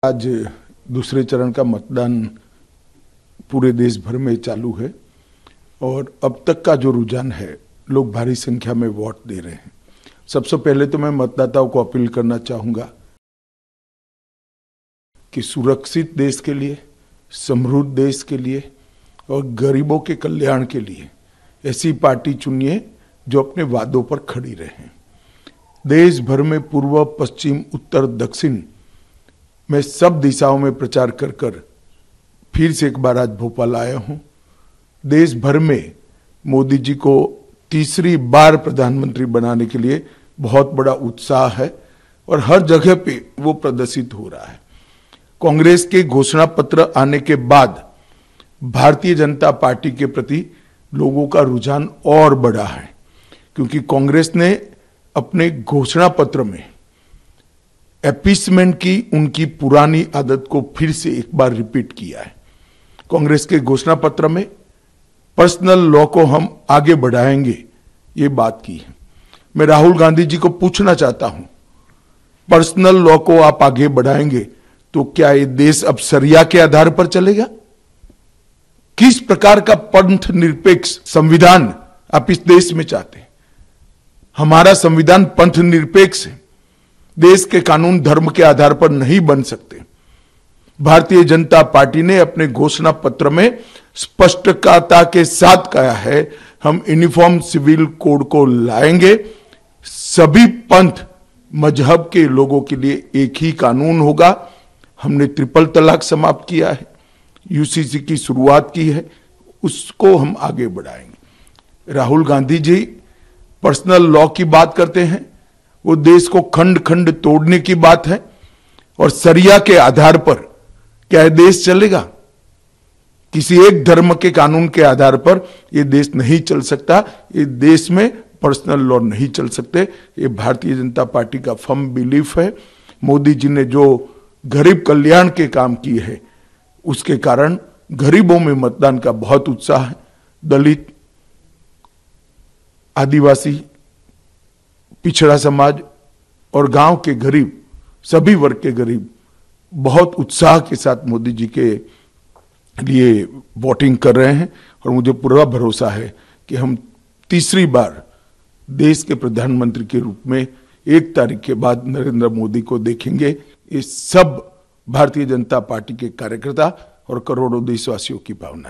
आज दूसरे चरण का मतदान पूरे देश भर में चालू है और अब तक का जो रुझान है, लोग भारी संख्या में वोट दे रहे हैं। सबसे पहले तो मैं मतदाताओं को अपील करना चाहूंगा कि सुरक्षित देश के लिए, समृद्ध देश के लिए और गरीबों के कल्याण के लिए ऐसी पार्टी चुनिए जो अपने वादों पर खड़ी रहे। देश भर में पूर्व, पश्चिम, उत्तर, दक्षिण मैं सब दिशाओं में प्रचार कर कर फिर से एक बार आज भोपाल आया हूं। देश भर में मोदी जी को तीसरी बार प्रधानमंत्री बनाने के लिए बहुत बड़ा उत्साह है और हर जगह पे वो प्रदर्शित हो रहा है। कांग्रेस के घोषणा पत्र आने के बाद भारतीय जनता पार्टी के प्रति लोगों का रुझान और बढ़ा है, क्योंकि कांग्रेस ने अपने घोषणा पत्र में अपीसमेंट की उनकी पुरानी आदत को फिर से एक बार रिपीट किया है। कांग्रेस के घोषणा पत्र में पर्सनल लॉ को हम आगे बढ़ाएंगे, ये बात की है। मैं राहुल गांधी जी को पूछना चाहता हूं, पर्सनल लॉ को आप आगे बढ़ाएंगे तो क्या ये देश अब शरिया के आधार पर चलेगा? किस प्रकार का पंथ निरपेक्ष संविधान आप इस देश में चाहते हैं? हमारा संविधान पंथ निरपेक्ष है। देश के कानून धर्म के आधार पर नहीं बन सकते। भारतीय जनता पार्टी ने अपने घोषणा पत्र में स्पष्टता के साथ कहा है, हम यूनिफॉर्म सिविल कोड को लाएंगे। सभी पंथ मजहब के लोगों के लिए एक ही कानून होगा। हमने ट्रिपल तलाक समाप्त किया है, यूसीसी की शुरुआत की है, उसको हम आगे बढ़ाएंगे। राहुल गांधी जी पर्सनल लॉ की बात करते हैं, वो देश को खंड खंड तोड़ने की बात है और शरिया के आधार पर क्या यह देश चलेगा? किसी एक धर्म के कानून के आधार पर यह देश नहीं चल सकता। ये देश में पर्सनल लॉ नहीं चल सकते। ये भारतीय जनता पार्टी का फर्म बिलीफ है। मोदी जी ने जो गरीब कल्याण के काम किए हैं, उसके कारण गरीबों में मतदान का बहुत उत्साह है। दलित, आदिवासी, पिछड़ा समाज और गांव के गरीब, सभी वर्ग के गरीब बहुत उत्साह के साथ मोदी जी के लिए वोटिंग कर रहे हैं और मुझे पूरा भरोसा है कि हम तीसरी बार देश के प्रधानमंत्री के रूप में 1 तारीख के बाद नरेंद्र मोदी को देखेंगे। ये सब भारतीय जनता पार्टी के कार्यकर्ता और करोड़ों देशवासियों की भावना है।